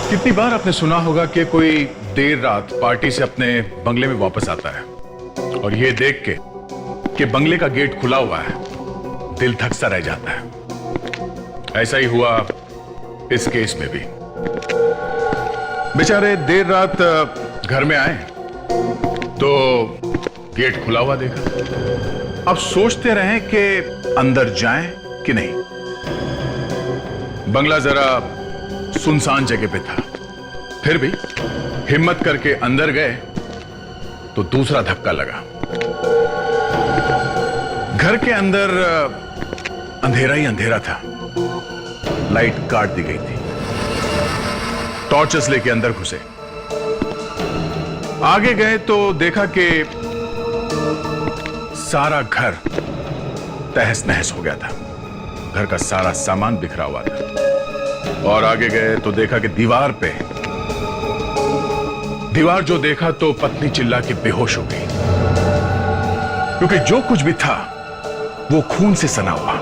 कितनी बार आपने सुना होगा कि कोई देर रात पार्टी से अपने बंगले में वापस आता है और ये देख के कि बंगले का गेट खुला हुआ है, दिल धक सा रह जाता है। ऐसा ही हुआ इस केस में भी। बेचारे देर रात घर में आए तो गेट खुला हुआ देखा। अब सोचते रहे कि अंदर जाएं कि नहीं। बंगला जरा सुनसान जगह पे था, फिर भी हिम्मत करके अंदर गए तो दूसरा धक्का लगा। घर के अंदर अंधेरा ही अंधेरा था, लाइट काट दी गई थी। टॉर्चेस लेके अंदर घुसे, आगे गए तो देखा कि सारा घर तहस नहस हो गया था। घर का सारा सामान बिखरा हुआ था। और आगे गए तो देखा कि दीवार जो देखा तो पत्नी चिल्ला के बेहोश हो गई, क्योंकि जो कुछ भी था वो खून से सना हुआ।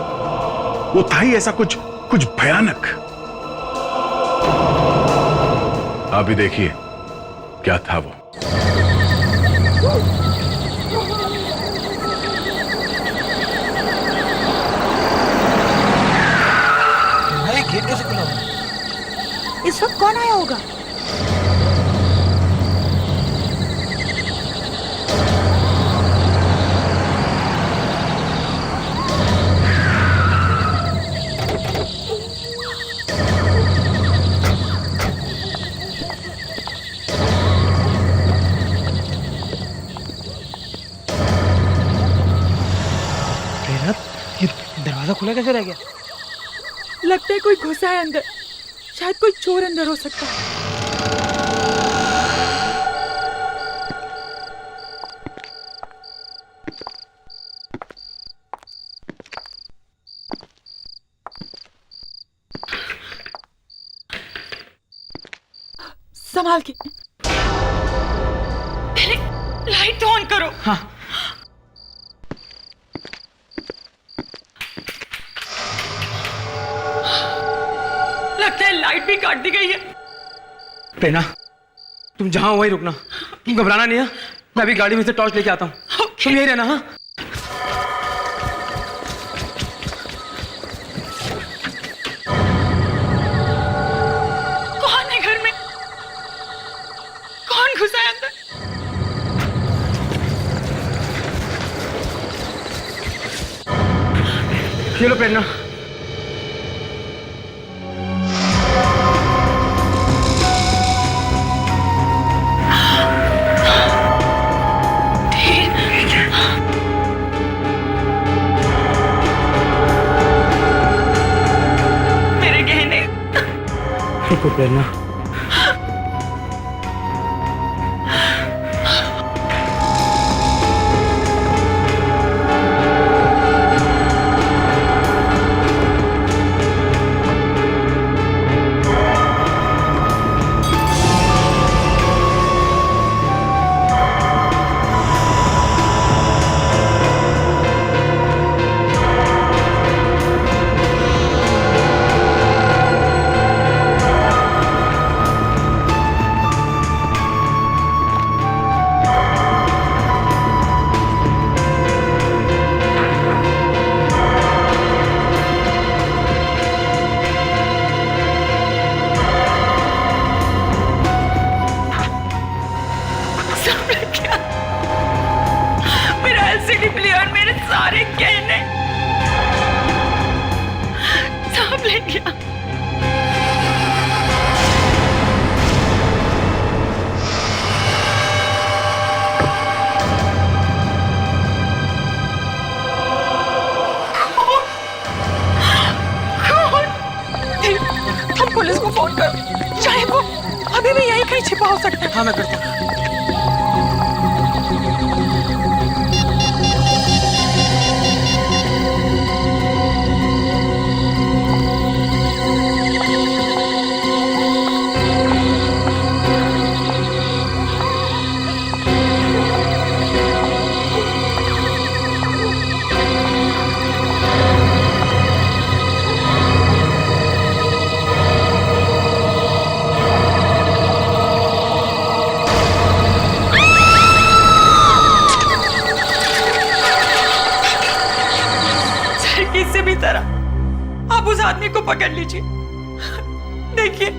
वो था ही ऐसा कुछ भयानक। आप भी देखिए क्या था वो। गेट कैसे खुला हुआ? इस वक्त कौन आया होगा? ये दरवाजा खुला कैसे रह गया? लगता है कोई घुसा है अंदर। शायद कोई चोर अंदर हो सकता है। संभाल के। पहले लाइट तो ऑन करो। हाँ। लगता है लाइट भी काट दी गई है। प्रेरणा, तुम जहां हो वहीं रुकना। तुम घबराना नहीं है। मैं अभी गाड़ी में से टॉर्च लेके आता हूँ। तुम यही रहना। हाँ, कौन है घर में? कौन घुसा है अंदर? ये लो प्रेरणा। रुको प्रेरणा। सारे गहने सब ले गया। तुम पुलिस को फोन करो। शायद वो अभी भी यहीं कहीं छिपा हो सकता है। हाँ, मैं करता हूँ। पकड़ लीजिए। देखिए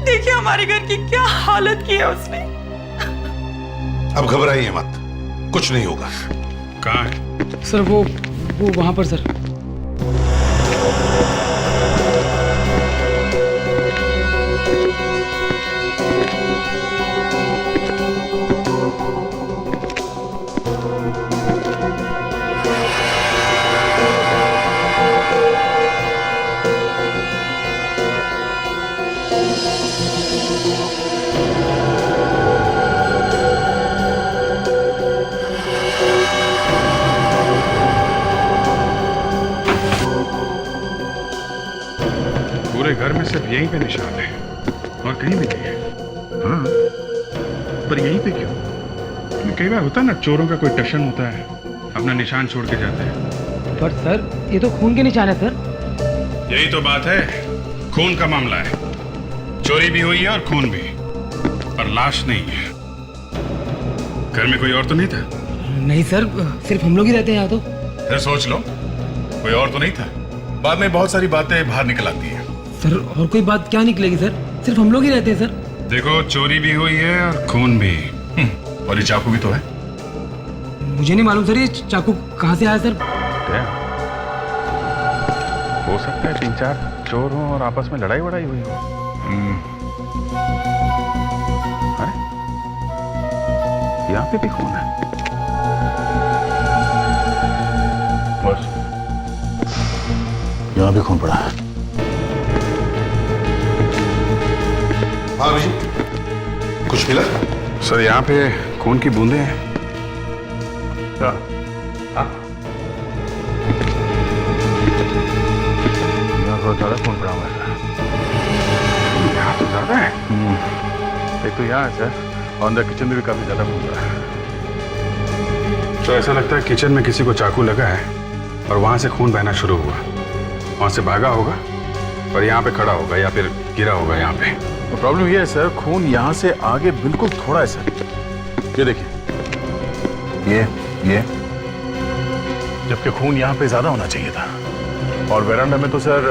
देखिए हमारे घर की क्या हालत की है उसने। अब घबराइए मत, कुछ नहीं होगा। कहाँ है? सर वो वहां पर सर। पूरे घर में सिर्फ यहीं पे निशान है और कहीं भी नहीं है। हाँ, पर यहीं पे क्यों? कई बार होता है ना, चोरों का कोई टशन होता है, अपना निशान छोड़ के जाते हैं। पर सर ये तो खून के निशान है सर। यही तो बात है, खून का मामला है। चोरी भी हुई है और खून भी, पर लाश नहीं है। घर में कोई और तो नहीं था? नहीं सर, सिर्फ हम लोग ही रहते हैं यहाँ तो। फिर सोच लो, कोई और तो नहीं था। बाद में बहुत सारी बातें बाहर निकल आती हैं। सर और कोई बात क्या निकलेगी सर, सिर्फ हम लोग ही रहते हैं सर। देखो, चोरी भी हुई है और खून भी। और ये चाकू भी तो है। मुझे नहीं मालूम सर ये चाकू कहाँ से आया सर। क्या हो सकता है? 3-4 चोर हों और आपस में लड़ाई वड़ाई हुई हो। अरे, यहाँ पे भी खून है। बस यहाँ भी खून पड़ा है। हाँ जी, कुछ मिला? सर यहाँ पे खून की बूंदें हैं। क्या? यहाँ बहुत ज्यादा खून पड़ा हुआ है। यहाँ तो ज्यादा है। एक तो यहाँ है सर, और अंदर किचन में भी काफी ज्यादा खून पड़ा है। तो ऐसा लगता है किचन में किसी को चाकू लगा है और वहां से खून बहना शुरू हुआ। वहां से भागा होगा और यहाँ पे खड़ा होगा या फिर गिरा होगा यहाँ पे। तो प्रॉब्लम ये है सर, खून यहाँ से आगे बिल्कुल थोड़ा है सर। ये देखिए, ये जबकि खून यहाँ पे ज्यादा होना चाहिए था। और वेरांडा में तो सर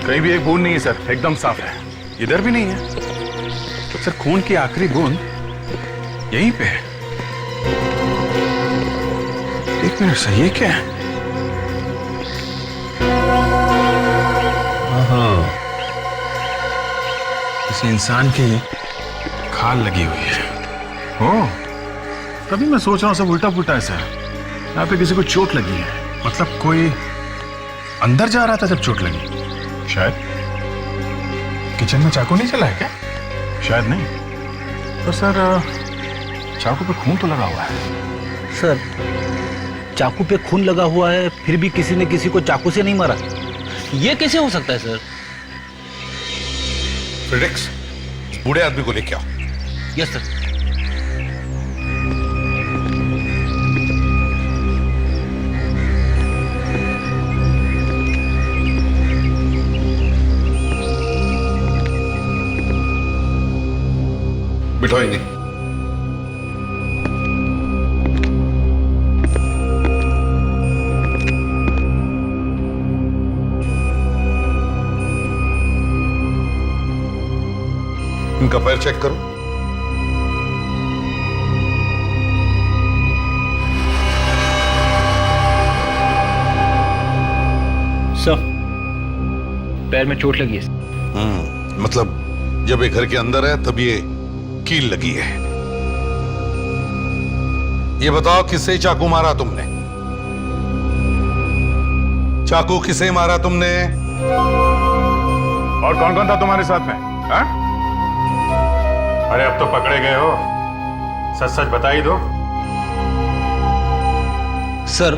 कहीं भी एक बूंद नहीं है सर, एकदम साफ है। इधर भी नहीं है। तो सर खून की आखिरी बूंद यहीं पे है। एक मिनट सर, ये क्या है? किसी इंसान की खाल लगी हुई है। ओ, तभी मैं सोच रहा हूँ सब उल्टा पुल्टा है सर। यहाँ पे किसी को चोट लगी है। मतलब कोई अंदर जा रहा था जब चोट लगी? शायद। किचन में चाकू नहीं चला है क्या? शायद नहीं। तो सर चाकू पे खून तो लगा हुआ है। सर, चाकू पे खून लगा हुआ है, फिर भी किसी ने किसी को चाकू से नहीं मारा। ये कैसे हो सकता है सर? फ्रेडेक्स, बूढ़े आदमी को लेके आओ। Yes sir. बिठाओ इन्हें। इनका पैर चेक करो। सर, पैर में चोट लगी है। मतलब जब ये घर के अंदर है तब ये कील लगी है। ये बताओ, किससे चाकू मारा तुमने? चाकू किसे मारा तुमने? और कौन कौन था तुम्हारे साथ में? हा? अरे अब तो पकड़े गए हो, सच सच बता ही दो। सर,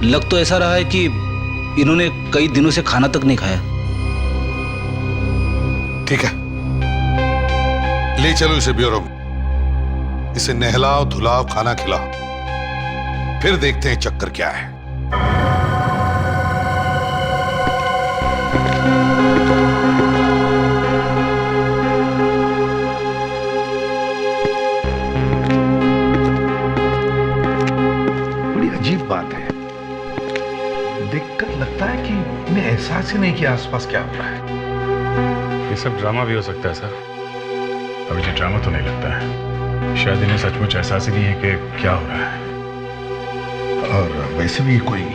लग तो ऐसा रहा है कि इन्होंने कई दिनों से खाना तक नहीं खाया। ठीक है, ले चलो इसे ब्यूरो में। इसे नहलाओ, धुलाओ, खाना खिलाओ, फिर देखते हैं चक्कर क्या है। देखकर लगता है कि उन्हें एहसास ही नहीं किया आसपास क्या हो रहा है। ये सब ड्रामा भी हो सकता है सर। अभी ये ड्रामा तो नहीं लगता है, शायद इन्हें सचमुच एहसास ही नहीं है कि क्या हो रहा है। और वैसे भी कोई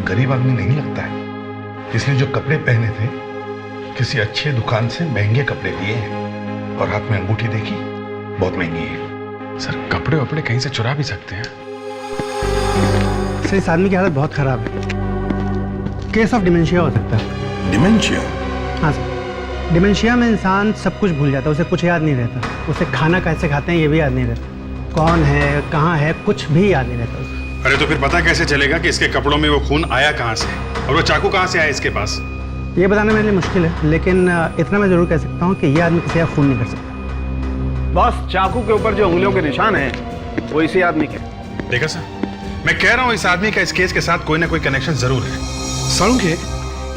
गरीब आदमी नहीं लगता है। इसने जो कपड़े पहने थे किसी अच्छे दुकान से महंगे कपड़े लिए हैं, और हाथ में अंगूठी देखी, बहुत महंगी है। सर कपड़े वपड़े कहीं से चुरा भी सकते हैं। सर इस आदमी की हालत बहुत खराब है, केस ऑफ डिमेंशिया हो सकता है। डिमेंशिया? हाँ सर, डिमेंशिया में इंसान सब कुछ भूल जाता है, उसे कुछ याद नहीं रहता, उसे खाना कैसे खाते हैं ये भी याद नहीं रहता, कौन है कहाँ है कुछ भी याद नहीं रहता उसे। अरे तो फिर पता कैसे चलेगा कि इसके कपड़ों में वो खून आया कहाँ से और वो चाकू कहाँ से आया इसके पास? ये बताना मेरे लिए मुश्किल है, लेकिन इतना मैं जरूर कह सकता हूँ कि ये आदमी किसी का खून नहीं कर सकता। बॉस, चाकू के ऊपर जो उंगलियों के निशान हैं वो इसी आदमी के। देखा सर, मैं कह रहा हूँ इस आदमी का इस केस के साथ कोई ना कोई कनेक्शन जरूर है। सालुंखे,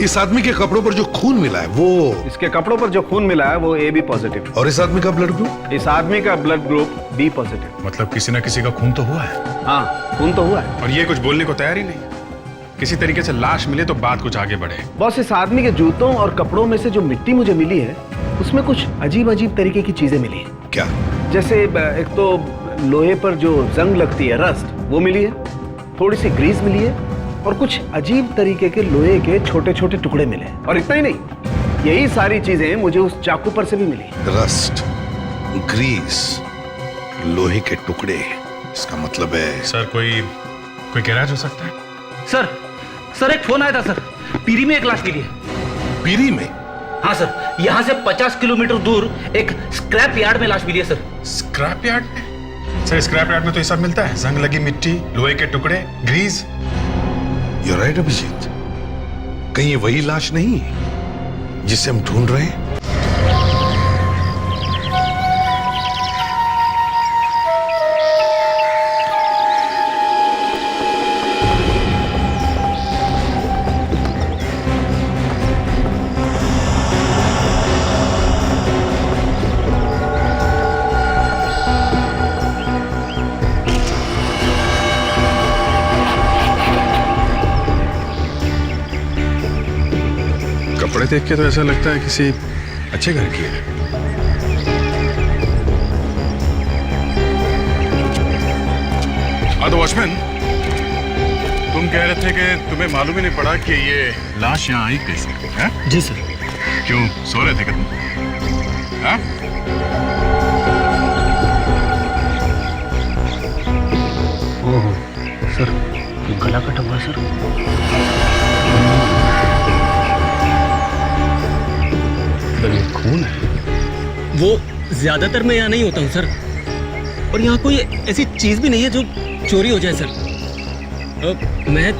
इस आदमी के कपड़ों पर जो खून मिला है वो, इसके कपड़ों पर जो खून मिला है वो AB पॉजिटिव, और इस आदमी का ब्लड ग्रुप? इस आदमी का ब्लड ग्रुप B पॉजिटिव। मतलब किसी ना किसी का खून तो हुआ है। हाँ, खून तो हुआ है। और ये कुछ बोलने को तैयार ही नहीं। किसी तरीके से लाश मिले तो बात कुछ आगे बढ़े। बॉस, इस आदमी के जूतों और कपड़ों में से जो मिट्टी मुझे मिली है उसमें कुछ अजीब अजीब तरीके की चीजें मिली है। क्या? जैसे एक तो लोहे पर जो जंग लगती है, रस्ट, वो मिली है, थोड़ी सी ग्रीस मिली है, और कुछ अजीब तरीके के लोहे के छोटे छोटे टुकड़े मिले। और इतना ही नहीं, यही सारी चीजें मुझे उस चाकू पर से भी मिली। रस्ट, ग्रीस, लोहे के टुकड़े, इसका मतलब है सर कोई गैराज हो सकता है। सर एक फोन आया था सर, पीरी में एक लाश मिली है। पीरी में? हाँ सर, यहाँ से 50 किलोमीटर दूर एक स्क्रैप यार्ड में लाश मिली है सर। स्क्रैप यार्ड में? सर स्क्रैप यार्ड में तो ये सब मिलता है, जंग लगी मिट्टी, लोहे के टुकड़े, ग्रीस। You're right, Abhijit. कहीं ये वही लाश नहीं है जिसे हम ढूंढ रहे हैं? कपड़े देख के तो ऐसा लगता है किसी अच्छे घर की है। हाँ तो वॉचमैन, तुम कह रहे थे कि तुम्हें मालूम ही नहीं पड़ा कि ये लाश यहाँ आई कैसे है? जी सर। क्यों सो रहे थे क्या तुम? हाँ? ओह सर, गला कटा हुआ सर। खून है। वो ज्यादातर मैं यहाँ नहीं होता हूँ सर, और यहाँ कोई ऐसी चीज भी नहीं है जो चोरी हो जाए सर। मैं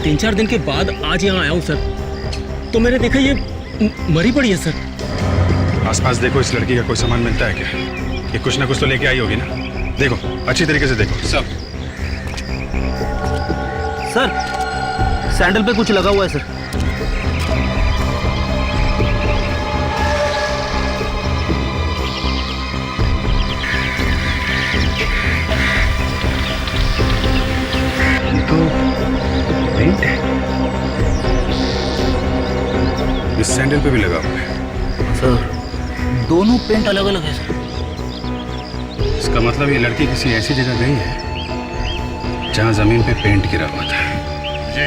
3-4 दिन के बाद आज यहाँ आया हूँ सर, तो मैंने देखा ये मरी पड़ी है सर। आसपास देखो, इस लड़की का कोई सामान मिलता है क्या? ये कुछ ना कुछ तो लेके आई होगी ना। देखो, अच्छी तरीके से देखो सब। सर सैंडल पे कुछ लगा हुआ है सर। इस सैंडल पे भी लगा हुआ है। सर दोनों पेंट अलग अलग है सर। इसका मतलब ये लड़की किसी ऐसी जगह गई है जहां जमीन पे पेंट गिरा हुआ था। जी,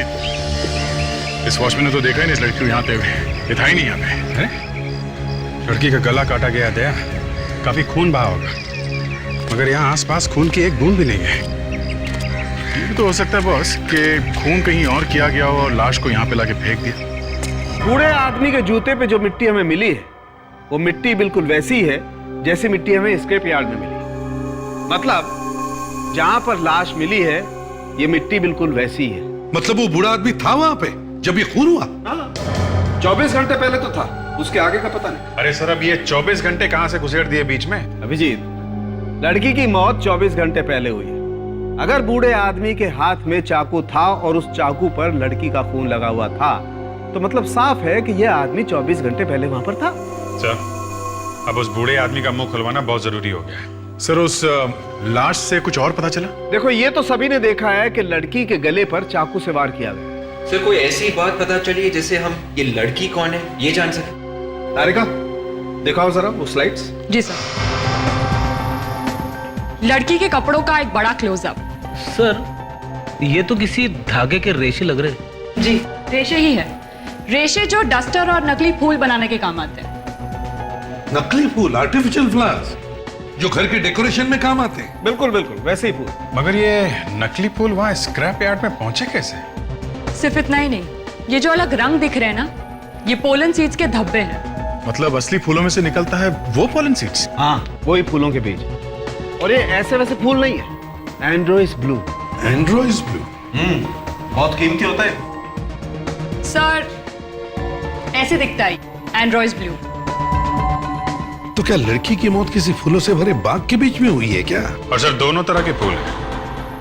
इस वॉचमैन ने तो देखा ही नहीं इस लड़की को यहाँ पे, ये था ही नहीं यहाँ पे। है? लड़की का गला काटा गया दया, काफी खून बहा होगा, मगर यहाँ आसपास खून की एक बूंद भी नहीं है। ये भी तो हो सकता है बॉस कि खून कहीं और किया गया हो और लाश को यहाँ पे लाके फेंक दिया। बूढ़े आदमी के जूते पे जो मिट्टी हमें मिली है वो मिट्टी बिल्कुल वैसी है जैसी मिट्टी हमें स्क्रैप यार्ड में मिली। मतलब जहां पर लाश मिली है ये मिट्टी बिल्कुल वैसी है। मतलब वो बूढ़ा आदमी था वहां पे जब ये खून हुआ? 24 घंटे पहले तो था, उसके आगे का पता नहीं। अरे सर, अब ये 24 घंटे कहां से घुसेड़ दिए बीच में? अभिजीत, लड़की की मौत 24 घंटे पहले हुई है। अगर बूढ़े आदमी के हाथ में चाकू था और उस चाकू पर लड़की का खून लगा हुआ था तो मतलब साफ है कि यह आदमी 24 घंटे पहले वहां पर था। सर, अब उस बूढ़े आदमी का मुंह खुलवाना बहुत जरूरी हो गया है। सर उस लाश से कुछ और पता चला? देखो, ये तो सभी ने देखा है कि लड़की के गले पर चाकू से वार किया गया। सर कोई ऐसी बात पता चली जिससे हम ये लड़की कौन है ये जान सके? तारिका, दिखाओ जरा वो स्लाइड्स। जी सर। लड़की के कपड़ों का एक बड़ा क्लोजअप। सर ये तो किसी धागे के रेशे लग रहे। जी रेशे ही है, रेशे जो डस्टर और नकली फूल बनाने के काम आते हैं। नकली फूल, आर्टिफिशियल फ्लावर्स जो घर के डेकोरेशन में काम आते हैं। बिल्कुल बिल्कुल वैसे ही फूल। मगर ये नकली फूल वहाँ स्क्रैप यार्ड में पहुंचे कैसे? सिर्फ इतना ही नहीं, ये जो अलग रंग दिख रहे हैं ना, ये पोलन सीड्स के धब्बे हैं। मतलब असली फूलों में से निकलता है वो पोलन सीड्स? हाँ, वही फूलों के बीज। और ये ऐसे वैसे फूल नहीं है, एंड्रोइस ब्लू। एंड्रोइस ब्लू बहुत कीमती होता है सर। ऐसे दिखता है एंड्रोइस ब्लू। तो क्या लड़की की मौत किसी फूलों से भरे बाग के बीच में हुई है क्या? और सर दोनों तरह के फूल हैं,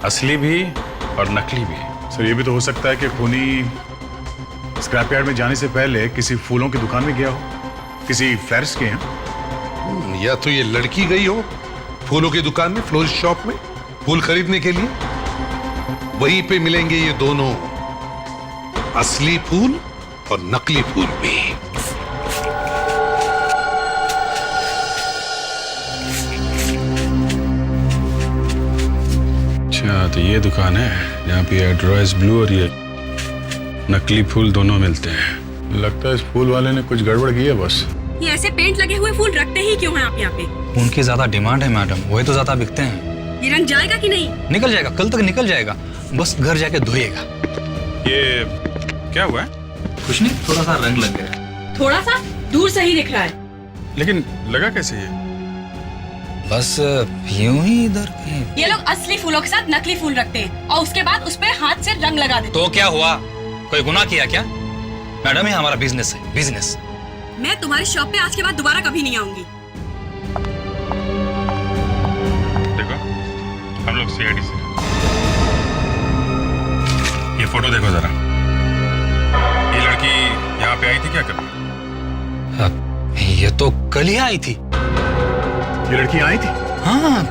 असली भी और नकली भी। सर ये भी तो हो सकता है कि खूनी स्क्रैप यार्ड में जाने से पहले किसी फूलों की दुकान में गया हो, किसी फ्लैरिस्ट के यहाँ। या तो ये लड़की गई हो फूलों की दुकान में, फ्लोरिस्ट शॉप में फूल खरीदने के लिए। वहीं पे मिलेंगे ये दोनों, असली फूल और नकली फूल भी। अच्छा तो ये दुकान है जहाँ पे एंड्रोइस ब्लू और ये नकली फूल दोनों मिलते हैं। लगता है इस फूल वाले ने कुछ गड़बड़ की है बस। ये ऐसे पेंट लगे हुए फूल रखते ही क्यों हैं आप यहाँ पे? उनकी ज्यादा डिमांड है मैडम, वही तो ज्यादा बिकते हैं। ये रंग जाएगा कि नहीं? निकल जाएगा, कल तक निकल जाएगा, बस घर जाके धोइएगा। ये क्या हुआ है? कुछ नहीं, थोड़ा सा रंग लग गया। थोड़ा सा दूर से ही दिख रहा है। लेकिन लगा कैसे ये? बस यूं ही इधर कहीं। ये लोग असली फूलों के साथ नकली फूल रखते हैं और उसके बाद उस पे हाथ से रंग लगा देते तो क्या हुआ, कोई गुनाह किया क्या? मैडम ये हमारा बिजनेस है, बिजनेस। हैं। मैं तुम्हारी शॉप पे आज के बाद दोबारा कभी नहीं आऊंगी। देखो हम लोग सीआईडी से। ये फोटो देखो जरा, ये लड़की यहाँ पे आई थी क्या कभी? ये तो कल ही आई थी। ये लड़की आई थी? हाँ,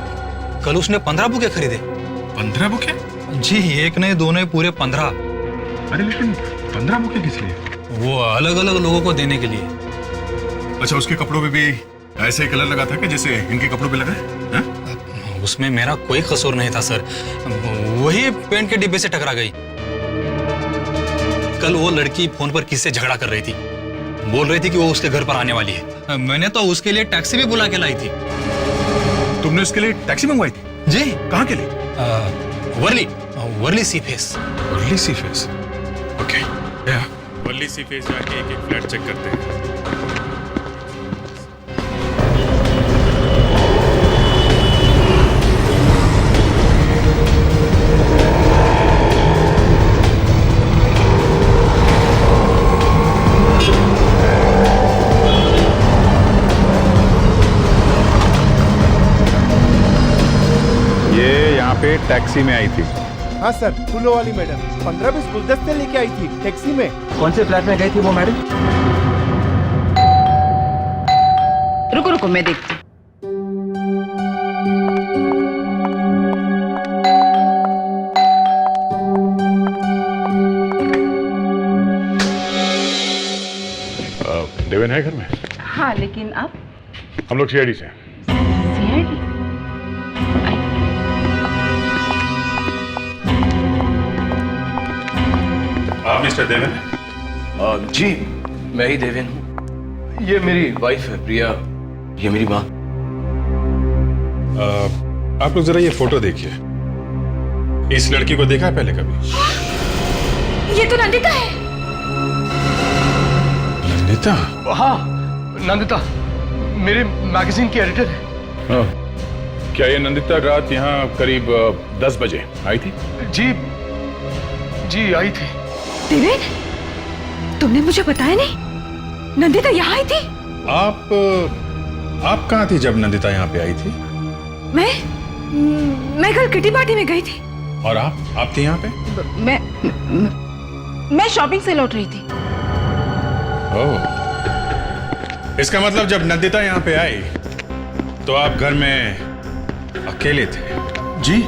कल उसने 15 बुके खरीदे। 15 बुके? जी, एक नहीं दो नहीं, पूरे 15। अरे लेकिन 15 बुके किस लिए? वो अलग अलग लोगों को देने के लिए। अच्छा उसके कपड़ों पे भी ऐसे ही कलर लगा था कि जैसे इनके कपड़ों पे लगा है? उसमें मेरा कोई कसूर नहीं था सर, वही पेंट के डिब्बे से टकरा गई। कल वो लड़की फोन पर किससे झगड़ा कर रही थी, बोल रही थी कि वो उसके घर पर आने वाली है। मैंने तो उसके लिए टैक्सी भी बुला के लाई थी। तुमने उसके लिए टैक्सी मंगवाई थी? जी। कहाँ के लिए? वर्ली सी फेस। वर्ली सी फेस, ओके। वर्ली सी फेस जाके एक एक फ्लैट चेक करते हैं। टैक्सी में आई थी। हाँ सर, फूलों वाली मैडम 15-20 गुलदस्ते लेके आई थी टैक्सी में। कौन से फ्लैट में गई थी वो मैडम? रुको रुको मैं देखती। देवेन है घर में? हाँ लेकिन आप? हम लोग सीआईडी से। सीआईडी? आप मिस्टर देवेन? जी मैं ही देवेन हूँ। ये मेरी वाइफ है प्रिया, ये मेरी माँ। आप लोग जरा ये फोटो देखिए। इस लड़की को देखा है पहले कभी? ये तो नंदिता है। नंदिता? हाँ नंदिता, मेरे मैगजीन की एडिटर है। क्या ये नंदिता रात यहाँ करीब 10 बजे आई थी? जी आई थी। देवेन, तुमने मुझे बताया नहीं? नंदिता यहाँ आई थी? आप कहाँ थी जब नंदिता यहाँ पे आई थी? मैं कल किटी पार्टी में गई थी। और आप थी यहाँ पे? मैं शॉपिंग से लौट रही थी। ओह, इसका मतलब जब नंदिता यहाँ पे आई तो आप घर में अकेले थे? जी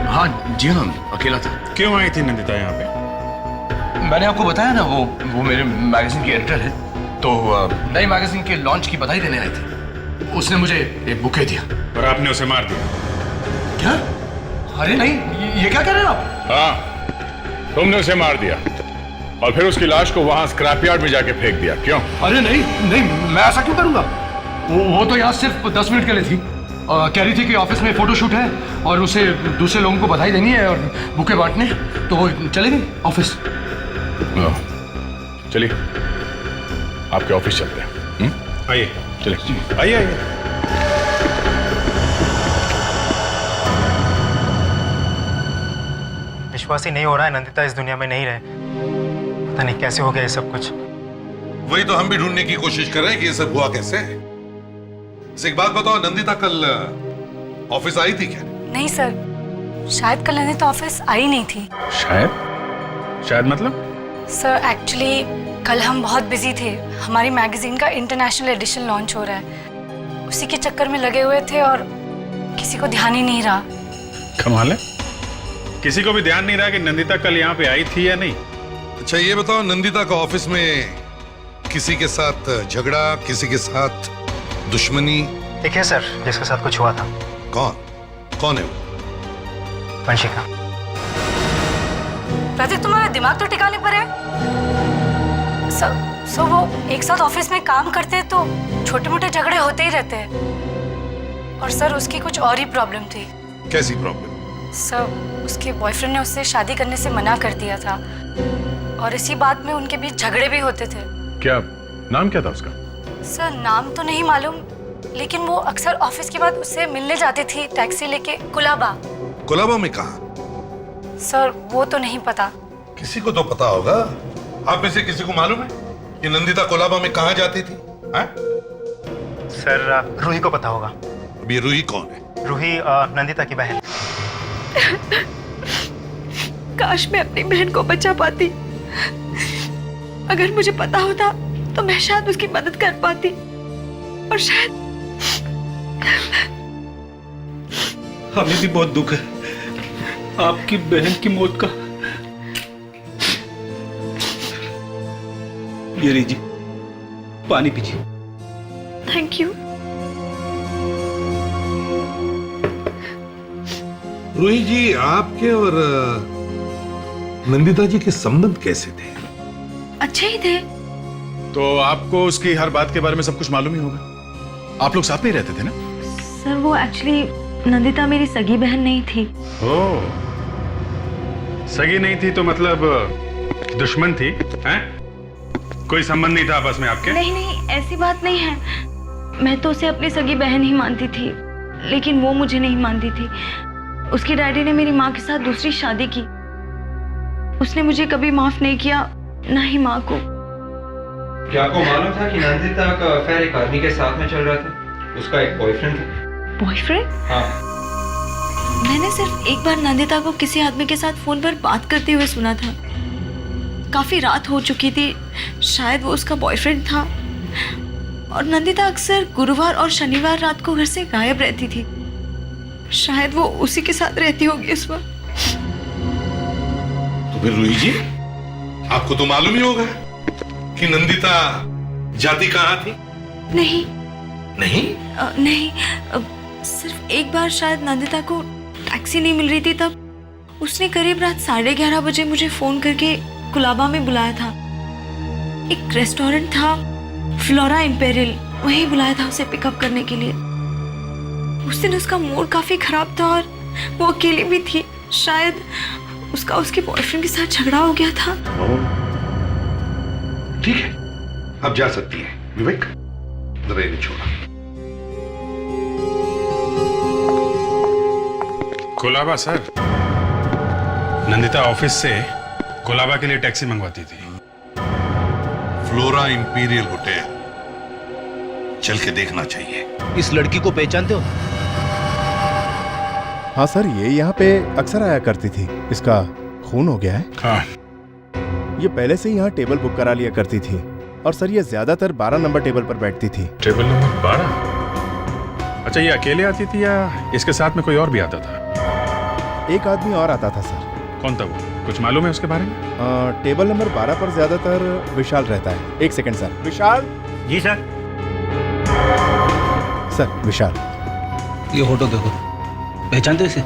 हाँ जी हाँ, अकेला था। क्यों आई थी नंदिता यहाँ पे? मैंने आपको बताया ना, वो मेरे मैगजीन की एडिटर है, तो नई मैगजीन के लॉन्च की बधाई देने आए थे। उसने मुझे एक बुके दिया। और आपने उसे मार दिया? क्या? अरे नहीं, ये क्या कह रहे हैं आप? हाँ, तुमने उसे मार दिया और फिर उसकी लाश को वहां स्क्रैप यार्ड में जाके फेंक दिया। क्यों? अरे नहीं नहीं, मैं ऐसा क्यों करूंगा? वो तो यहाँ सिर्फ 10 मिनट के लिए थी। कह रही थी कि ऑफिस में फोटोशूट है और उसे दूसरे लोगों को बधाई देनी है और बुके बांटने, तो वो चले गई ऑफिस। चलिए आपके ऑफिस चलते हैं। आइए, चलिए आइए आइए। विश्वास ही नहीं हो रहा है नंदिता इस दुनिया में नहीं रहे। पता नहीं कैसे हो गया ये सब कुछ। वही तो हम भी ढूंढने की कोशिश कर रहे हैं कि ये सब हुआ कैसे। एक बात बताओ, नंदिता कल ऑफिस आई थी क्या? नहीं सर, शायद कल नंदिता ऑफिस आई नहीं थी। शायद मतलब? सर एक्चुअली कल हम बहुत बिजी थे। हमारी मैगजीन का इंटरनेशनल एडिशन लॉन्च हो रहा है, उसी के चक्कर में लगे हुए थे और किसी को ध्यान ही नहीं रहा। कमाल है, किसी को भी ध्यान नहीं रहा कि नंदिता कल यहाँ पे आई थी या नहीं। अच्छा ये बताओ, नंदिता का ऑफिस में किसी के साथ झगड़ा, किसी के साथ दुश्मनी? एक है सर जिसके साथ कुछ हुआ था। कौन है वो? वंशिका। प्रतीक, तुम्हारा दिमाग तो ठिकाने पर है। सो वो एक साथ ऑफिस में काम करते हैं तो छोटे मोटे झगड़े होते ही रहते हैं। और सर उसकी कुछ और ही प्रॉब्लम थी। कैसी प्रॉब्लम? सर उसके बॉयफ्रेंड ने उससे शादी करने से मना कर दिया था और इसी बात में उनके बीच झगड़े भी होते थे। क्या नाम क्या था उसका? सर नाम तो नहीं मालूम, लेकिन वो अक्सर ऑफिस के बाद उससे मिलने जाती थी टैक्सी लेके कुलाबा। कुलाबा में कहाँ? सर वो तो नहीं पता। किसी को तो पता होगा। आप में से किसी को मालूम है कि नंदिता कोलाबा में कहाँ जाती थी? सर रूही को पता होगा। अब ये रूही कौन है? रूही नंदिता की बहन। काश मैं अपनी बहन को बचा पाती। अगर मुझे पता होता तो मैं शायद उसकी मदद कर पाती और शायद। हमें भी बहुत दुख है आपकी बहन की मौत का। ये लीजिए, पानी पीजिए। Thank you. रूही जी, आपके और नंदिता जी के संबंध कैसे थे? अच्छे ही थे। तो आपको उसकी हर बात के बारे में सब कुछ मालूम ही होगा। आप लोग साथ में ही रहते थे ना? सर वो एक्चुअली नंदिता मेरी सगी बहन नहीं थी। ओह, सगी नहीं थी तो मतलब दुश्मन थी हैं? कोई संबंध नहीं था आपस में आपके? नहीं नहीं, ऐसी बात नहीं है। मैं तो उसे अपनी सगी बहन ही मानती थी, लेकिन वो मुझे नहीं मानती थी। उसकी डैडी ने मेरी माँ के साथ दूसरी शादी की। उसने मुझे कभी माफ नहीं किया, ना ही माँ को। क्या आपको मालूम था कि नंदिता का अफेयर एक आदमी के साथ में चल रहा था? उसका एक बॉयफ्रेंड था। बॉयफ्रेंड? हाँ। मैंने सिर्फ एक बार नंदिता को किसी आदमी के साथ फोन पर बात करते हुए सुना था। काफी रात हो चुकी थी, शायद वो उसका बॉयफ्रेंड था। और नंदिता अक्सर गुरुवार और शनिवार रात को घर से गायब रहती थी। शायद वो उसी के साथ रहती होगी इस वक्त। तो फिर रूही जी, आपको तो मालूम ही होगा कि नंदिता जाती कहाँ थी? नहीं नहीं? नहीं, सिर्फ एक बार शायद नंदिता को टैक्सी नहीं मिल रही थी, तब उसने करीब रात 11:30 बजे मुझे फोन करके कुलाबा में बुलाया था। एक रेस्टोरेंट था, फ्लोरा इंपेरियल, वहीं बुलाया था उसे पिकअप करने के लिए। उस दिन उसका मूड काफी खराब था और वो अकेली भी थी। शायद उसका उसके बॉयफ्रेंड के साथ झगड़ा हो गया था। ठीक है, अब जा सकती है। विवेक, जरा इन्हें छोड़ा। कोलाबा सर, नंदिता ऑफिस से कोलाबा के लिए टैक्सी मंगवाती थी। फ्लोरा इंपीरियल होटल, चल के देखना चाहिए। इस लड़की को पहचानते हो? हाँ सर, ये यहाँ पे अक्सर आया करती थी। इसका खून हो गया है। हाँ। ये पहले से ही यहाँ टेबल बुक करा लिया करती थी और सर ये ज्यादातर 12 नंबर टेबल पर बैठती थी। Table number 12? अच्छा, ये अकेले आती थी या इसके साथ में कोई और भी आता था? एक आदमी और आता था सर। कौन था वो? कुछ मालूम है उसके बारे में? टेबल नंबर 12 पर ज्यादातर विशाल रहता है। एक सेकंड सर। विशाल। जी सर। सर विशाल। ये फोटो देखो, पहचानते इसे?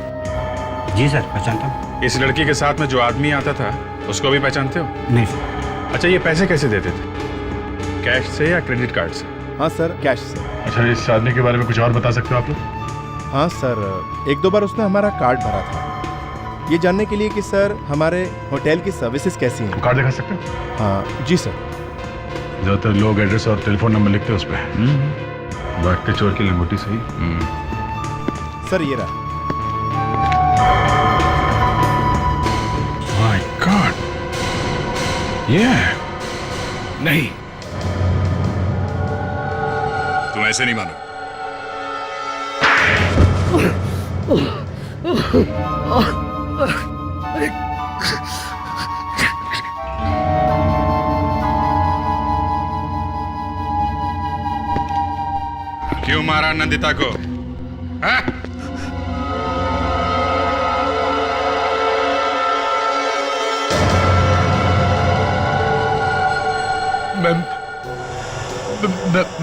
जी सर, पहचानता हूँ। इस लड़की के साथ में जो आदमी आता था उसको भी पहचानते हो? नहीं सर। अच्छा, ये पैसे कैसे देते थे? कैश से या क्रेडिट कार्ड से? हाँ सर, कैश से। अच्छा, इस आदमी के बारे में कुछ और बता सकते हो आप लोग? हाँ सर, 1-2 बार उसने हमारा कार्ड भरा था, ये जानने के लिए कि सर हमारे होटल की सर्विसेज कैसी हैं। कार्ड दिखा सकते हो? हाँ जी सर। ज्यादातर लोग एड्रेस और टेलीफोन नंबर लिखते हैं उस पर। भागते चोर की लंगोटी सही। सर ये रहा। माय गॉड, ये नहीं, तुम ऐसे नहीं मानो। क्यों मारा नंदिता को? हाँ? मैं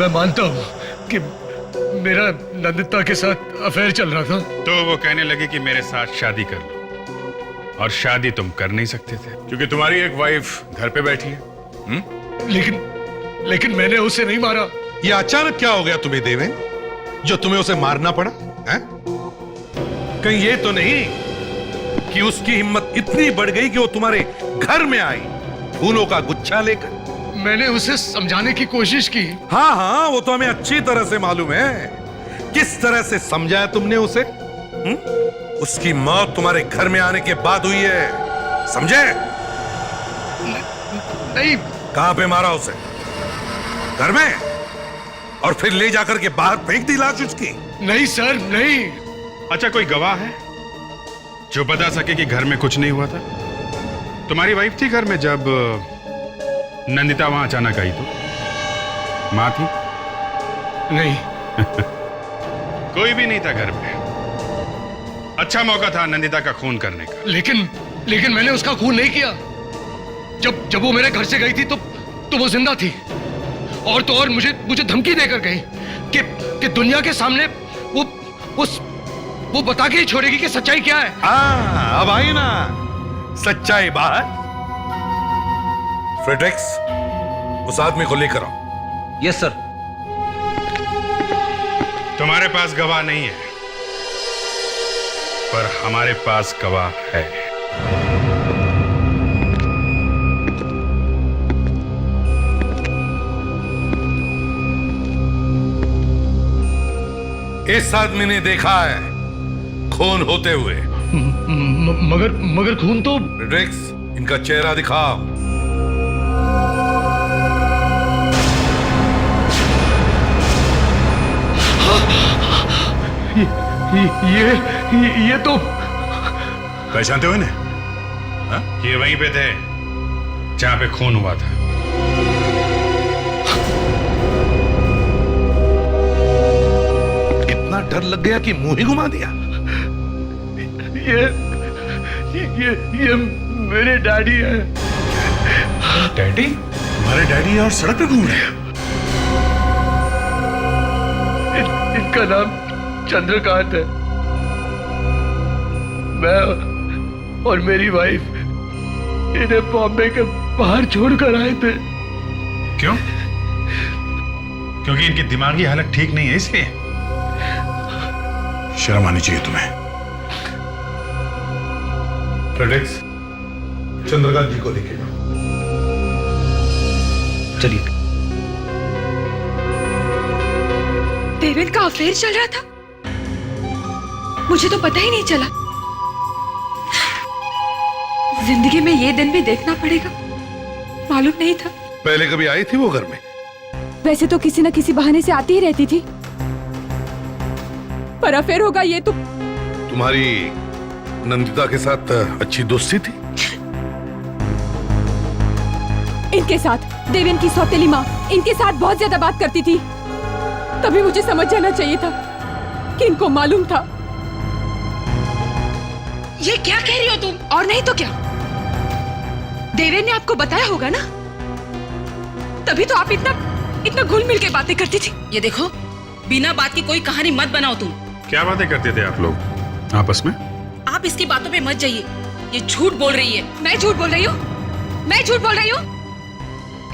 मानता हूँ कि मेरा नंदिता के साथ अफेयर चल रहा था। तो वो कहने लगे कि मेरे साथ शादी कर लो, और शादी तुम कर नहीं सकते थे क्योंकि तुम्हारी एक वाइफ घर पे बैठी है। लेकिन मैंने उसे नहीं मारा। ये अचानक क्या हो गया तुम्हें देवेन, जो तुम्हें उसे मारना पड़ा है? कहीं ये तो नहीं कि उसकी हिम्मत इतनी बढ़ गई कि वो तुम्हारे घर में आई फूलों का गुच्छा लेकर? मैंने उसे समझाने की कोशिश की। हाँ हाँ, वो तो हमें अच्छी तरह से मालूम है किस तरह से समझाया तुमने उसे। उसकी मौत तुम्हारे घर में आने के बाद हुई है, समझे? नहीं। कहां पे मारा उसे? घर में? और फिर ले जाकर के बाहर फेंक दी लाश उसकी? नहीं सर, नहीं। अच्छा, कोई गवाह है जो बता सके कि घर में कुछ नहीं हुआ था? तुम्हारी वाइफ थी घर में जब नंदिता वहां अचानक आई? तो मां थी? नहीं। कोई भी नहीं था घर में। अच्छा मौका था नंदिता का खून करने का। लेकिन मैंने उसका खून नहीं किया। जब वो मेरे घर से गई थी तो वो जिंदा थी, और तो और मुझे धमकी देकर गई कि दुनिया के सामने वो बता के ही छोड़ेगी कि सच्चाई क्या है। अब आई ना सच्चाई बाहर। फ्रेडरिक्स, उस आदमी को लेकर आओ। Yes sir. तुम्हारे पास गवाह नहीं है, पर हमारे पास गवाह है। इस आदमी ने देखा है खून होते हुए। मगर खून तो। फ्रेडरिक्स, इनका चेहरा दिखाओ। ये तो। पहचानते हो इन्हें? ये वहीं पे थे जहां पे खून हुआ था। इतना डर लग गया कि मुंह ही घुमा दिया। ये मेरे डैडी है। डैडी? तुम्हारे डैडी और सड़क पे घूम रहे हैं? इनका नाम चंद्रकांत है। मैं और मेरी वाइफ इन्हें बॉम्बे के बाहर छोड़कर आए थे। क्यों? क्योंकि इनकी दिमागी हालत ठीक नहीं है, इसलिए? शर्म आनी चाहिए तुम्हें। फ्रेडरिक्स, चंद्रकांत जी को लेके जाओ। चलिए। देवेन का अफेयर चल रहा था? मुझे तो पता ही नहीं चला। जिंदगी में ये दिन भी देखना पड़ेगा, मालूम नहीं था। पहले कभी आई थी वो घर में? वैसे तो किसी न किसी बहाने से आती ही रहती थी, पर अफेयर होगा ये तो। तुम्हारी नंदिता के साथ अच्छी दोस्ती थी? इनके साथ, देवेन की सौतेली माँ इनके साथ बहुत ज्यादा बात करती थी। तभी मुझे समझ जाना चाहिए था कि इनको मालूम था। ये क्या कह रही हो तुम? और नहीं तो क्या? देवेन ने आपको बताया होगा ना, तभी तो आप इतना घुल मिल के बातें करती थी। ये देखो, बिना बात की कोई कहानी मत बनाओ तुम। क्या बातें करते थे आप लोग आपस में? आप इसकी बातों पे मत जाइए, ये झूठ बोल रही है। मैं झूठ बोल रही हूँ? मैं झूठ बोल रही हूँ?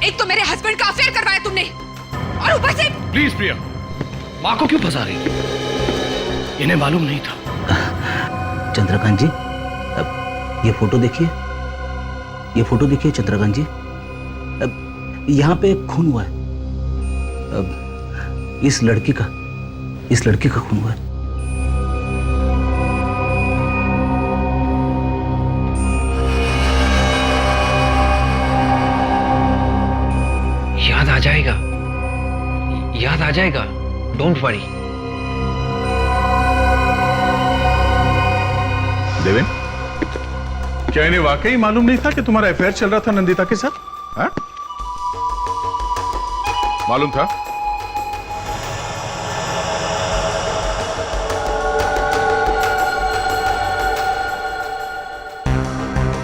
एक तो मेरे हस्बैंड का अफेयर करवाया तुमने, और ऊपर से। प्लीज प्रिया, माँ को क्यों फंसा रही है? इन्हें मालूम नहीं था। चंद्रकांत जी, अब ये फोटो देखिए, ये फोटो देखिए चंद्रकांत जी, अब यहाँ पे खून हुआ है। अब इस लड़की का खून हुआ है। याद आ जाएगा, डोंट वरी। देवेन, क्या इन्हें वाकई मालूम नहीं था कि तुम्हारा अफेयर चल रहा था नंदिता के साथ? हाँ? मालूम था?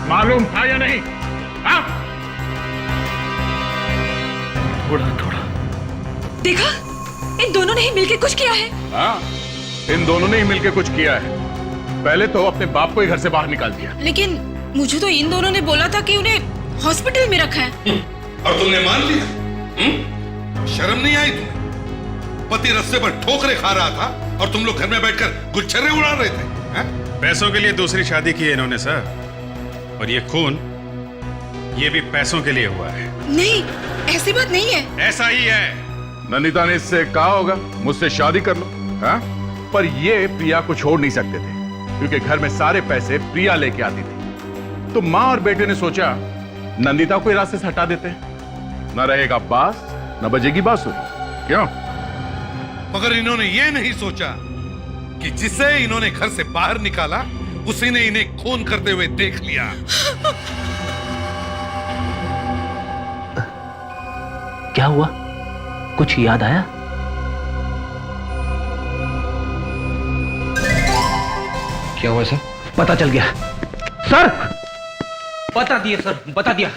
मालूम था या नहीं? हाँ? थोड़ा देखा, इन दोनों ने ही मिलके कुछ किया है। हाँ, इन दोनों ने ही मिलकर कुछ किया है। पहले तो अपने बाप को ही घर से बाहर निकाल दिया। लेकिन मुझे तो इन दोनों ने बोला था कि उन्हें हॉस्पिटल में रखा है। और तुमने मान लिया? शर्म नहीं आई तुम्हें? पति रास्ते पर ठोकरे खा रहा था और तुम लोग घर में बैठकर गुच्छर्रे उड़ा रहे थे। हा? पैसों के लिए दूसरी शादी की है इन्होंने सर, और ये खून, ये भी पैसों के लिए हुआ है। नहीं, ऐसी बात नहीं है। ऐसा ही है। नंदिता ने इससे कहा होगा मुझसे शादी कर लो, हाँ? पर ये प्रिया को छोड़ नहीं सकते थे, क्योंकि घर में सारे पैसे प्रिया लेके आती थी। तो माँ और बेटे ने सोचा नंदिता को रास्ते से हटा देते हैं, न रहेगा बास न बजेगी बांसुरी। क्यों? मगर इन्होंने ये नहीं सोचा कि जिसे इन्होंने घर से बाहर निकाला उसी ने इन्हें खून करते हुए देख लिया। क्या हुआ? कुछ याद आया? क्या हुआ सर? पता चल गया सर, बता दिया सर, बता दिया।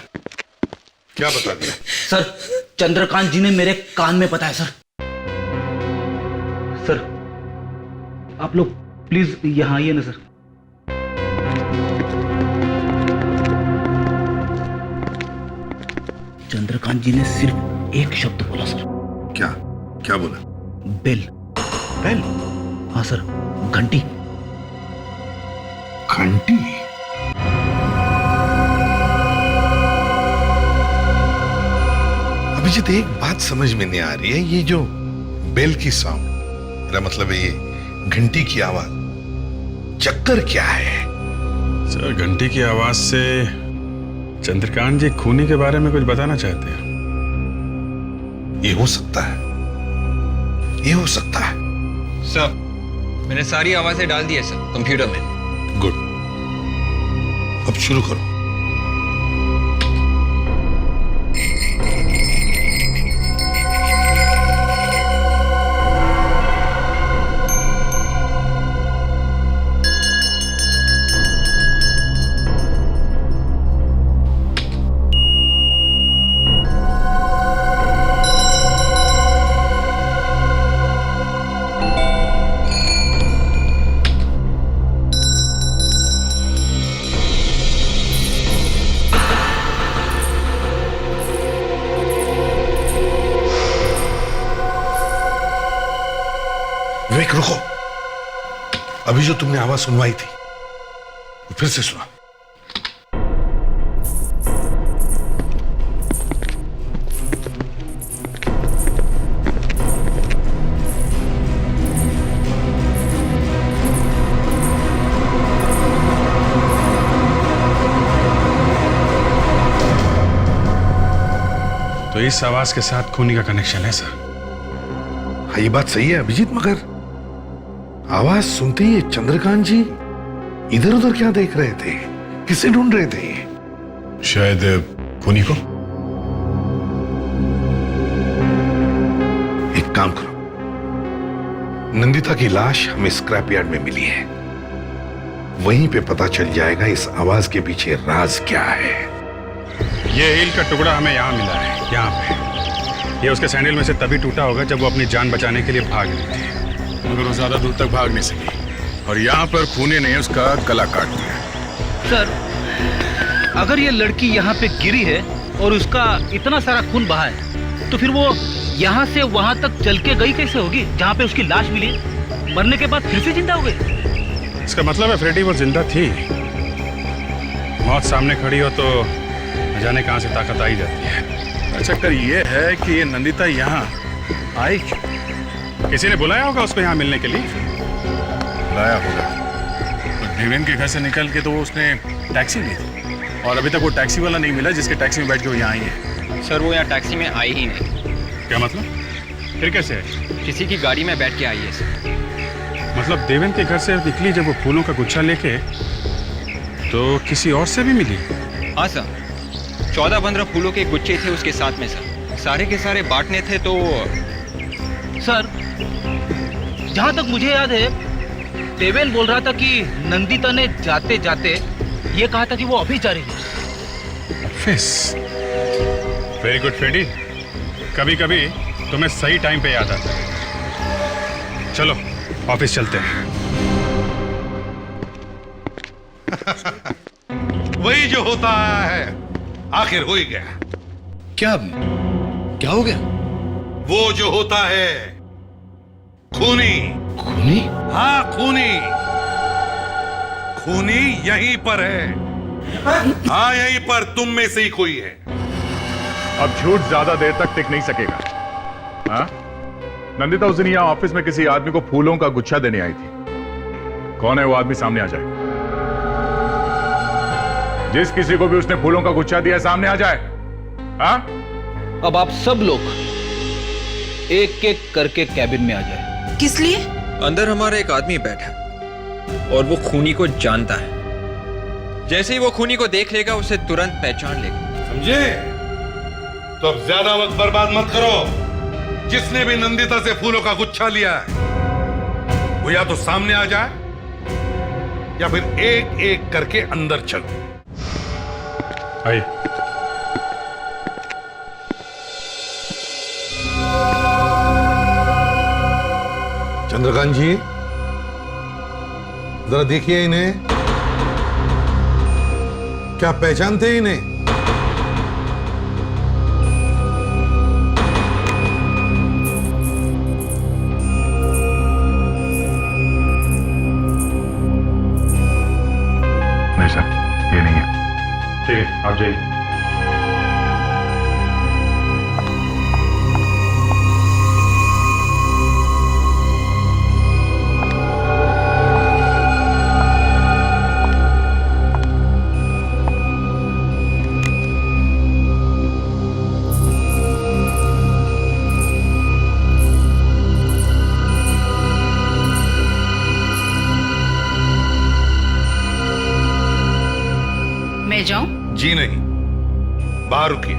क्या बता दिया? सर, चंद्रकांत जी ने मेरे कान में बताया सर। सर, आप लोग प्लीज यहां आइए ना सर। चंद्रकांत जी ने सिर्फ एक शब्द बोला सर। क्या? क्या बोला? बेल। बेल? हाँ सर, घंटी। घंटी? अभिजीत, एक बात समझ में नहीं आ रही है, ये जो बेल की साउंड, मेरा मतलब है ये घंटी की आवाज, चक्कर क्या है? सर, घंटी की आवाज से चंद्रकांत जी खूनी के बारे में कुछ बताना चाहते हैं। ये हो सकता है, ये हो सकता है। सर, मैंने सारी आवाजें डाल दी है सर कंप्यूटर में। गुड, अब शुरू करो। विवेक, रुको। अभी जो तुमने आवाज सुनवाई थी वो फिर से सुना। तो इस आवाज के साथ खूनी का कनेक्शन है सर। हाँ, ये बात सही है अभिजीत, मगर आवाज सुनते ही चंद्रकांत जी इधर उधर क्या देख रहे थे? किसे ढूंढ रहे थे? शायद खूनी को। एक काम करो, नंदिता की लाश हमें स्क्रैप यार्ड में मिली है, वहीं पे पता चल जाएगा इस आवाज के पीछे राज क्या है। ये हील का टुकड़ा हमें यहाँ मिला है, यहाँ पे। ये उसके सैंडल में से तभी टूटा होगा जब वो अपनी जान बचाने के लिए भाग रही थी, मगर वो ज्यादा दूर तक भाग नहीं सकी और यहाँ पर खूनी ने उसका गला काट दिया। सर, अगर ये लड़की यहाँ पे गिरी है और उसका इतना सारा खून बहा है, तो फिर वो यहाँ से वहाँ तक चल के गई कैसे होगी जहाँ पे उसकी लाश मिली? मरने के बाद फिर से जिंदा हो गई? इसका मतलब है फ्रेडी वो जिंदा थी। मौत सामने खड़ी हो तो न जाने कहाँ से ताकत आई जाती है। चक्कर ये है कि ये नंदिता यहाँ आई क्यों? किसी ने बुलाया होगा उसको यहाँ मिलने के लिए। बुलाया होगा तो देवेन के घर से निकल के तो वो उसने टैक्सी ली थी और अभी तक वो टैक्सी वाला नहीं मिला जिसके टैक्सी में बैठ के वो यहाँ आई है। सर वो यहाँ टैक्सी में आई ही नहीं। क्या मतलब? फिर कैसे है? किसी की गाड़ी में बैठ के आई है सर। मतलब देवेन के घर से निकली जब वो फूलों का गुच्छा लेके, तो किसी और से भी मिली? हाँ सर, 14-15 फूलों के गुच्छे थे उसके साथ में सर। सारे के सारे बांटने थे तो। सर, जहाँ तक मुझे याद है, देवेन बोल रहा था कि नंदिता ने जाते जाते ये कहा था कि वो ऑफिस जा रही है। ऑफिस? वेरी गुड फ्रेडी, कभी कभी तुम्हें सही टाइम पे याद आता है। चलो ऑफिस चलते हैं। वही जो होता है आखिर हो ही गया। क्या हो गया? वो जो होता है खूनी। खूनी? हाँ खूनी। खूनी यहीं पर है। हाँ यहीं पर तुम में से ही कोई है। अब झूठ ज्यादा देर तक टिक नहीं सकेगा। हाँ? नंदिता उस दिन यहाँ ऑफिस में किसी आदमी को फूलों का गुच्छा देने आई थी। कौन है वो आदमी? सामने आ जाए। जिस किसी को भी उसने फूलों का गुच्छा दिया सामने आ जाए। हाँ? अब आप सब लोग एक एक करके कैबिन में आ जाए। किस लिए? अंदर हमारा एक आदमी बैठा है और वो खूनी को जानता है। जैसे ही वो खूनी को देख लेगा उसे तुरंत पहचान लेगा। समझे? तो अब ज्यादा वक्त बर्बाद मत करो। जिसने भी नंदिता से फूलों का गुच्छा लिया है वो या तो सामने आ जाए या फिर एक एक करके अंदर चलो। आइए। चंद्रकांत जी, जरा देखिए इन्हें। क्या पहचानते इन्हें? नहीं सर, ये नहीं है। ठीक है, आप जाइए। मैं जाऊं? जी नहीं, बाहर रुकिए।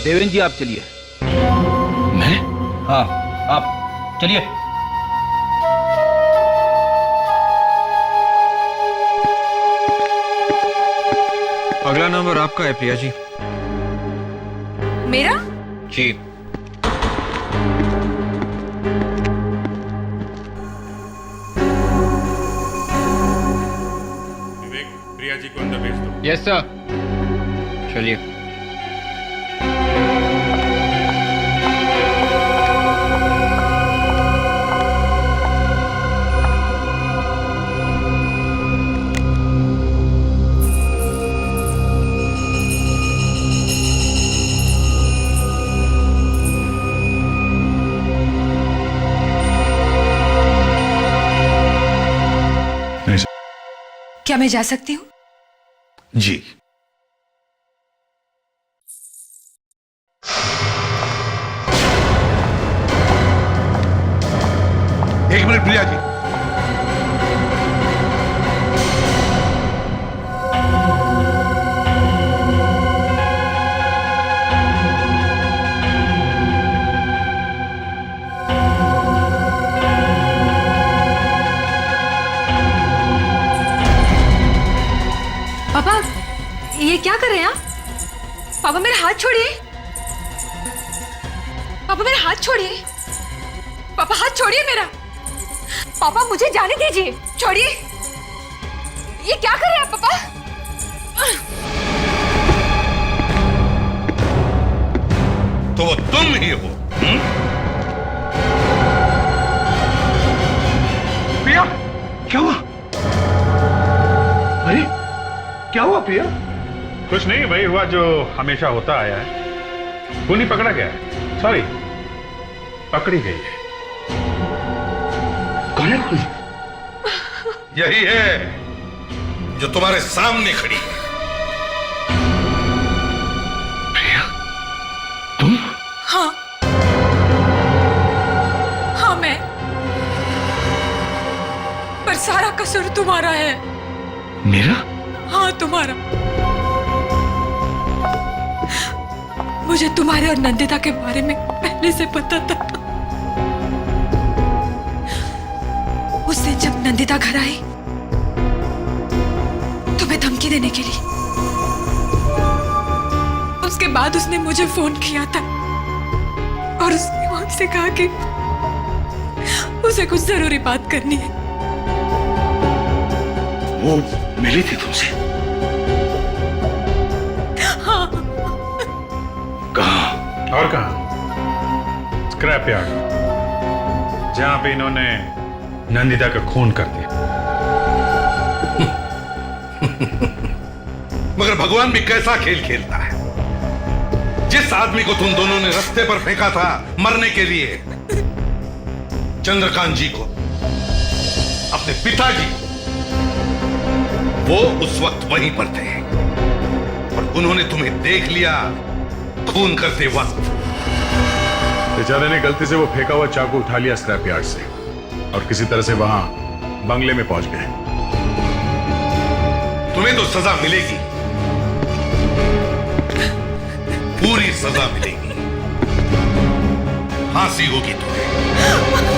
देवेन जी आप चलिए। मैं? हाँ, आप चलिए। अगला नंबर आपका है प्रिया जी। मेरा? जी। विवेक, प्रिया जी को अंदर भेज दो। Yes sir. चलिए। क्या मैं जा सकती हूँ? जी। एक मिनट प्रिया जी। पापा, ये क्या क्या कर रहे हैं आप? पापा मेरा हाथ छोड़िए। पापा मेरा हाथ छोड़िए। पापा हाथ छोड़िए मेरा। पापा मुझे जाने दीजिए, छोड़िए। ये क्या कर रहे हैं आप पापा? तो वो तुम ही हो? प्रिया, क्या हुआ? अरे क्या हुआ प्रिया? कुछ नहीं वही हुआ जो हमेशा होता आया है। खूनी पकड़ा गया है, सॉरी पकड़ी गई है। कौन है खूनी? यही है जो तुम्हारे सामने खड़ी है। प्रिया, तुम? हाँ हाँ मैं, पर सारा कसूर तुम्हारा है। मेरा? हाँ तुम्हारा। मुझे तुम्हारे और नंदिता के बारे में पहले से पता था। उस दिन जब नंदिता घर आई तुम्हें धमकी देने के लिए, उसके बाद उसने मुझे फोन किया था और उसने वहां से कहा कि उसे कुछ जरूरी बात करनी है। वो मिली थी तुमसे? हाँ। कहाँ? और कहाँ? स्क्रैप यार्ड, जहां पे इन्होंने नंदिता का खून कर दिया। मगर भगवान भी कैसा खेल खेलता है। जिस आदमी को तुम दोनों ने रास्ते पर फेंका था मरने के लिए, चंद्रकांत जी को, अपने पिताजी को, वो उस वक्त वहीं पर थे और उन्होंने तुम्हें देख लिया खून करते वक्त। बेचारे ने गलती से वो फेंका हुआ चाकू उठा लिया स्क्रैप यार्ड से और किसी तरह से वहां बंगले में पहुंच गए। तुम्हें तो सजा मिलेगी, पूरी सजा मिलेगी। फांसी होगी तुम्हें।